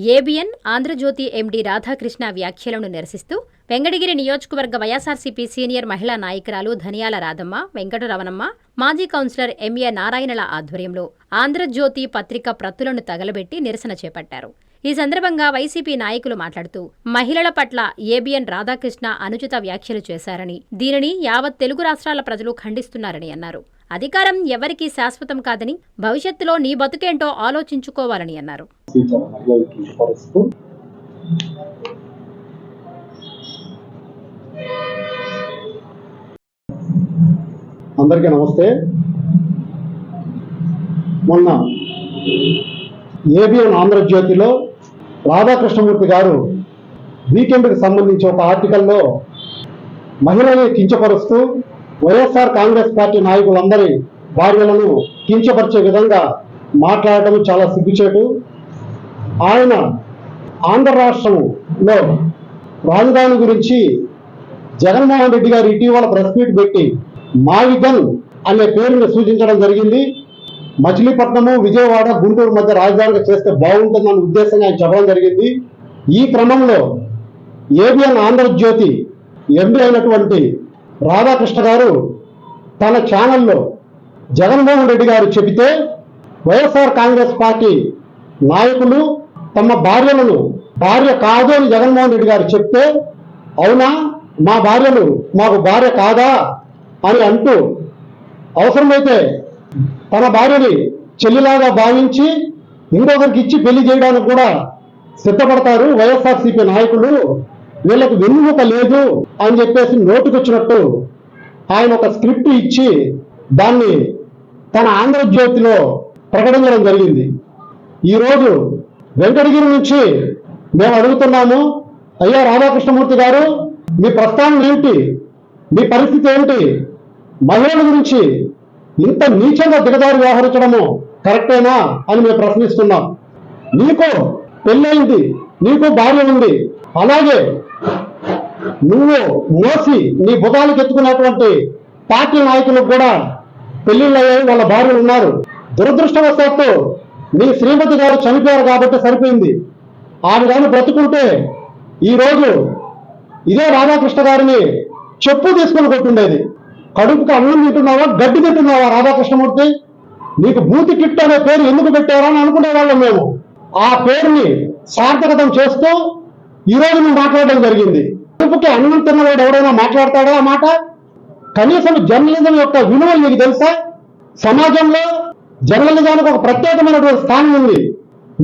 ABN Andhra Jyothi MD Radhakrishna వ్యాఖ్యలను నిరసిస్తూ వెంకటగిరి నియోజకవర్గ వైఎస్ఆర్సీపీ సీనియర్ మహిళా నాయకురాలు ధనియాల రాధమ్మ, వెంకటరమణమ్మ, మాజీ కౌన్సిలర్ ఎంఏ నారాయణల ఆధ్వర్యంలో ఆంధ్రజ్యోతి పత్రిక ప్రతులను తగలబెట్టి నిరసన చేపట్టారు. ఈ సందర్భంగా వైసీపీ నాయకులు మాట్లాడుతూ మహిళల పట్ల ఏబిఎన్ రాధాకృష్ణ అనుచిత వ్యాఖ్యలు చేశారని, దీనిని యావత్ తెలుగు రాష్ట్రాల ప్రజలు ఖండిస్తున్నారని అన్నారు. అధికారం ఎవరికీ శాశ్వతం కాదని, భవిష్యత్తులో నీ బతుకేంటో ఆలోచించుకోవాలని అన్నారు. అందరికీ నమస్తే. మొన్న ఏబిఎన్ ఆంధ్రజ్యోతిలో రాధాకృష్ణమూర్తి గారు వీకెండ్కి సంబంధించి ఒక ఆర్టికల్లో మహిళల్ని కించపరుస్తూ వైఎస్ఆర్ కాంగ్రెస్ పార్టీ నాయకులందరి భార్యలను కించపరిచే విధంగా మాట్లాడటం చాలా సిగ్గుచేటు. ఆయన ఆంధ్ర రాష్ట్రంలో రాజధాని గురించి జగన్మోహన్ రెడ్డి గారు ఇటీవల ప్రెస్ మీట్ పెట్టి మావిగన్ అనే పేరుని సూచించడం జరిగింది. మచిలీపట్నము, విజయవాడ, గుంటూరు మధ్య రాజధానిగా చేస్తే బాగుంటుందన్న ఉద్దేశంగా ఆయన చెప్పడం జరిగింది. ఈ క్రమంలో ఏబిఎన్ ఆంధ్రజ్యోతి ఎండీ అయినటువంటి రాధాకృష్ణ గారు తన ఛానల్లో జగన్మోహన్ రెడ్డి గారు చెబితే వైఎస్ఆర్ కాంగ్రెస్ పార్టీ నాయకులు తమ భార్యలను భార్య కాదు అని జగన్మోహన్ రెడ్డి గారు చెప్తే, అవునా మా భార్యలు మాకు భార్య కాదా అని అంటూ అవసరమైతే తన భార్యని చెల్లిలాగా భావించి ఇంకొకరికి ఇచ్చి పెళ్లి చేయడానికి కూడా సిద్ధపడతారు వైఎస్ఆర్సీపీ నాయకులు, వీళ్ళకి వెన్నుముక లేదు అని చెప్పేసి నోటుకొచ్చినట్టు ఆయన ఒక స్క్రిప్ట్ ఇచ్చి దాన్ని తన ఆంధ్రజ్యోతిలో ప్రకటించడం జరిగింది. ఈరోజు వెంకటగిరి నుంచి మేము అడుగుతున్నాము, అయ్యా రాధాకృష్ణమూర్తి గారు, మీ ప్రస్థానం ఏంటి, మీ పరిస్థితి ఏంటి, మహిళల గురించి ఇంత నీచంగా దిగజారి వ్యవహరించడము కరెక్టేనా అని మేము ప్రశ్నిస్తున్నాం. నీకు పెళ్ళయింది, నీకు భార్య ఉంది, అలాగే నువ్వు మోసి నీ భుజాలకు ఎత్తుకున్నటువంటి పార్టీ నాయకులకు కూడా పెళ్లిళ్ళు అయ్యాయి, వాళ్ళ భార్యలు ఉన్నారు. దురదృష్టవశాత్తు నీ శ్రీమతి గారు చనిపోయారు కాబట్టి సరిపోయింది. ఆమె కానీ బ్రతుకుంటే ఈరోజు ఇదే రాధాకృష్ణ గారిని చెప్పు తీసుకుని కొట్టుండేది. కడుపుకి అన్నం తింటున్నావా, గడ్డి తింటున్నావా రాధాకృష్ణమూర్తి? నీకు బూతి కిట్ అనే పేరు ఎందుకు పెట్టారా అని అనుకునే వాళ్ళం మేము. ఆ పేరుని సార్థకతం చేస్తూ ఈరోజు నువ్వు మాట్లాడడం జరిగింది. కడుపుకి అన్నం తిన్నవాడు ఎవరైనా మాట్లాడతాడా ఆ మాట? కనీసం జర్నలిజం యొక్క విలువలు నీకు తెలుసా? సమాజంలో జర్నలిజానికి ఒక ప్రత్యేకమైనటువంటి స్థానం ఉంది.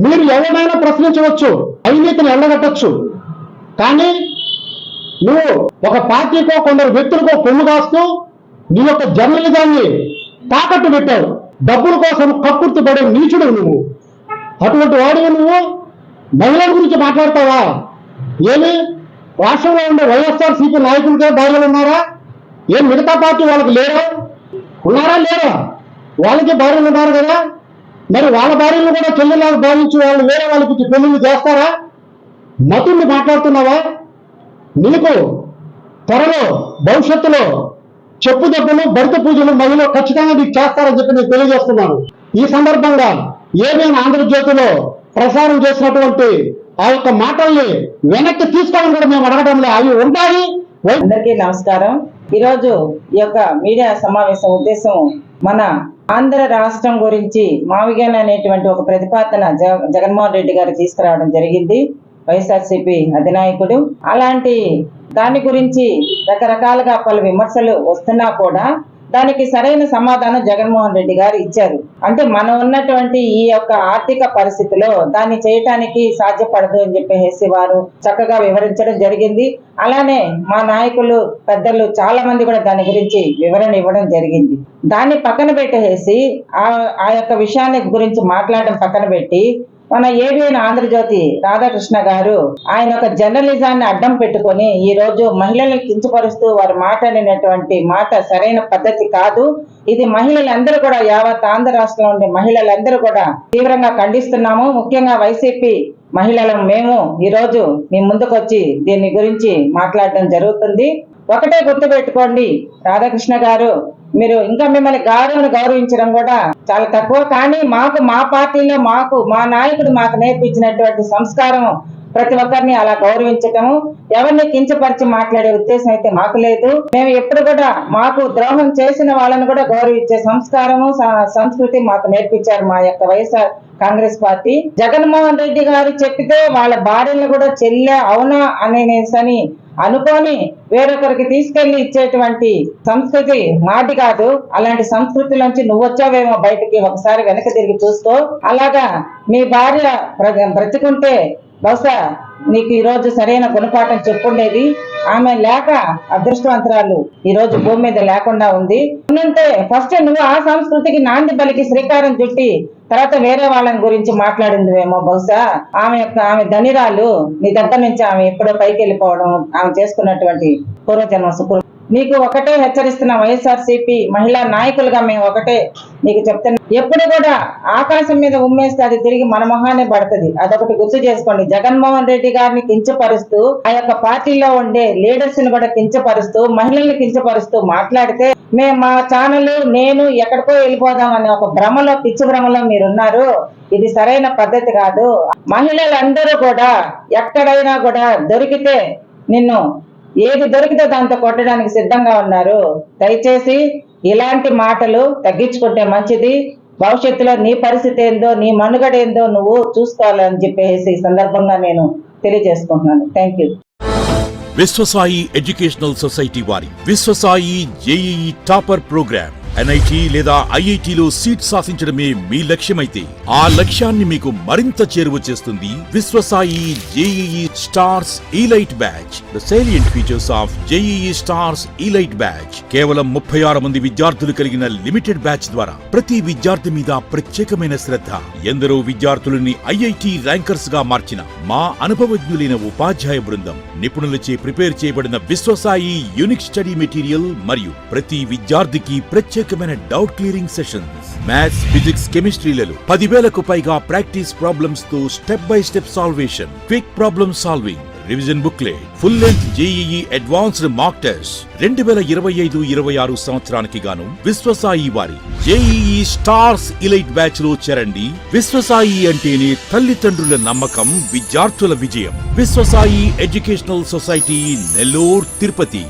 మీరు ఎవరైనా ప్రశ్నించవచ్చు, అవినీతిని ఎండగట్టచ్చు. కానీ నువ్వు ఒక పార్టీకో కొందరు వ్యక్తులకో కొమ్ము కాస్తూ నీ యొక్క జర్నలిజాన్ని తాకట్టు పెట్టావు. డబ్బుల కోసం కక్కుర్తి పడే నీచుడు నువ్వు. అటువంటి వాడివి నువ్వు మహిళల గురించి మాట్లాడతావా? ఏమి రాష్ట్రంలో ఉండే వైఎస్ఆర్సీపీ నాయకులకే భార్యలు ఉన్నారా? ఏం మిగతా పార్టీ వాళ్ళకి లేరా? ఉన్నారా లేరా? వాళ్ళకి భార్యలు ఉన్నారు కదా, మరి వాళ్ళ భార్యలు కూడా చెల్లెలాగా భావించి వాళ్ళు వేరే వాళ్ళకి పెళ్లిళ్ళు చేస్తారా? మతుల్ని మాట్లాడుతున్నావా? నీకు త్వరలో భవిష్యత్తులో చెప్పు దెబ్బలు, బడిత పూజలు మహిళలు ఖచ్చితంగా నీకు చేస్తారని చెప్పి నేను తెలియజేస్తున్నాను. ఈ సందర్భంగా ఏబిఎన్ ఆంధ్రజ్యోతిలో ప్రసారం చేసినటువంటి ఆ యొక్క మాటల్ని వెనక్కి తీసుకోవడం కూడా మేము అడగడంలో అవి ఉంటాయి. అందరికీ నమస్కారం. ఈరోజు ఈ యొక్క మీడియా సమావేశం ఉద్దేశం మన ఆంధ్ర రాష్ట్రం గురించి మావిగన్ అనేటువంటి ఒక ప్రతిపాదన జగన్మోహన్ రెడ్డి గారు తీసుకురావడం జరిగింది, వైఎస్ఆర్సీపీ అధినాయకుడు. అలాంటి దాని గురించి రకరకాలుగా పలు విమర్శలు వస్తున్నా కూడా దానికి సరైన సమాధానం జగన్మోహన్ రెడ్డి గారు ఇచ్చారు. అంటే మనం ఉన్నటువంటి ఈ యొక్క ఆర్థిక పరిస్థితిలో దాన్ని చేయటానికి సాధ్యపడదు అని చెప్పేసి వారు చక్కగా వివరించడం జరిగింది. అలానే మా నాయకులు పెద్దలు చాలా మంది కూడా దాని గురించి వివరణ ఇవ్వడం జరిగింది. దాన్ని పక్కన పెట్టేసి ఆ యొక్క విషయాన్ని గురించి మాట్లాడడం పక్కన పెట్టి మన ఏబిఎన్ ఆంధ్రజ్యోతి రాధాకృష్ణ గారు ఆయన ఒక జర్నలిజాన్ని అడ్డం పెట్టుకొని ఈ రోజు మహిళలను కించపరుస్తూ వారు మాట్లాడినటువంటి మాట సరైన పద్ధతి కాదు. ఇది మహిళలందరూ కూడా యావత్ ఆంధ్ర రాష్ట్రంలో ఉండే మహిళలందరూ కూడా తీవ్రంగా ఖండిస్తున్నాము. ముఖ్యంగా వైసీపీ మహిళలు మేము ఈరోజు మీ ముందుకు వచ్చి దీని గురించి మాట్లాడడం జరుగుతుంది. ఒకటే గుర్తుపెట్టుకోండి, రాధాకృష్ణ గారు, మీరు ఇంకా మిమ్మల్ని గౌరవించడం కూడా చాలా తక్కువ. కానీ మాకు మా పార్టీలో మా నాయకుడు మాకు నేర్పించినటువంటి సంస్కారం ప్రతి ఒక్కరిని అలా గౌరవించటము, ఎవరిని కించపరిచి మాట్లాడే ఉద్దేశం అయితే మాకు లేదు. మేము ఎప్పుడు కూడా మాకు ద్రోహం చేసిన వాళ్ళని కూడా గౌరవించే సంస్కారము సంస్కృతి మాకు నేర్పించారు మా యొక్క వైఎస్ఆర్ కాంగ్రెస్ పార్టీ. జగన్మోహన్ రెడ్డి గారు చెప్పితే వాళ్ళ భార్యలను కూడా చెల్లె అవునా అనేసి అనుకొని వేరొకరికి తీసుకెళ్లి ఇచ్చేటువంటి సంస్కృతి మాటి కాదు. అలాంటి సంస్కృతి నుంచి నువ్వు వచ్చావేమో బయటికి, ఒకసారి వెనక తిరిగి చూస్తూ. అలాగా మీ భార్య బ్రతికుంటే బహుశా నీకు ఈ రోజు సరైన గుణపాఠం చెప్పుండేది. ఆమె లేక అదృష్టవంతరాలు ఈ రోజు భూమి మీద లేకుండా ఉంది. అంటే ఫస్ట్ నువ్వు ఆ సంస్కృతికి నాంది పలికి శ్రీకారం చుట్టి తర్వాత వేరే వాళ్ళని గురించి మాట్లాడిందివేమో. బహుశా ఆమె ధనిరాలు, నీ దగ్గర నుంచి ఆమె ఎప్పుడో పైకి వెళ్ళిపోవడం, ఆమె చేసుకున్నటువంటి పూర్వజన్మ సుకృతి. నీకు ఒకటే హెచ్చరిస్తున్న వైఎస్ఆర్సీపీ మహిళా నాయకులుగా మేము ఒకటే నీకు చెప్తున్నాం, ఎప్పుడు కూడా ఆకాశం మీద ఉమ్మేస్తే అది తిరిగి మన మొహానే పడుతుంది. అదొకటి గుర్తు చేసుకోండి. జగన్మోహన్ రెడ్డి గారిని కించపరుస్తూ, ఆ యొక్క పార్టీలో ఉండే లీడర్స్ ని కూడా కించపరుస్తూ, మహిళల్ని కించపరుస్తూ మాట్లాడితే మా ఛానల్ నేను ఎక్కడికో వెళ్ళిపోదాం అనే ఒక భ్రమలో, పిచ్చి భ్రమలో మీరున్నారు. ఇది సరైన పద్ధతి కాదు. మహిళలందరూ కూడా ఎక్కడైనా కూడా దొరికితే నిన్ను ఏది దొరికితే దాంతో కొట్టడానికి సిద్ధంగా ఉన్నారు. దయచేసి ఇలాంటి మాటలు తగ్గించుకుంటే మంచిది. భవిష్యత్తులో నీ పరిస్థితి ఏందో, నీ మనుగడ ఏందో నువ్వు చూసుకోవాలని చెప్పేసి ఈ సందర్భంగా నేను తెలియజేసుకుంటున్నాను. Thank you. Vishwasai educational society వారి Vishwasai JEE topper program NIT లేదా IITలో సీట్ సాధించడమే మీ లక్ష్యమైతే ఆ లక్ష్యాన్ని మీకు మరింత చేరువ చేస్తుంది Viswasai JEE stars elite batch. The salient features of JEE stars elite batch. కేవలం 36 మంది విద్యార్థులు కలిగిన లిమిటెడ్ బ్యాచ్ ద్వారా ప్రతి విద్యార్థి మీద ప్రత్యేకమైన శ్రద్ధ, ఎందరో విద్యార్థులని IIT ర్యాంకర్స్ గా మార్చిన మా అనుభవజ్ఞులైన ఉపాధ్యాయ బృందం, నిపుణులచే ప్రిపేర్ చేయబడిన విశ్వసాయి యూనిక్ స్టడీ మెటీరియల్ మరియు ప్రతి విద్యార్థికి ప్రత్యేకమైన doubt clearing sessions, maths, physics, కెమిస్ట్రీలలో 10,000కు పైగా ప్రాక్టీస్ ప్రాబ్లమ్స్ తో step by step salvation, quick problem solving, revision booklet, full length JEE advanced mock test. 2025-26 సంవత్సరానికి గాను విశ్వసాయి వారి జేఈఈ స్టార్స్ ఇలైట్ బ్యాచ్ లో చేరండి. విశ్వసాయి అంటేనే తల్లిదండ్రుల నమ్మకం, విద్యార్థుల విజయం. Viswasai educational society, Nellore, Tirupati.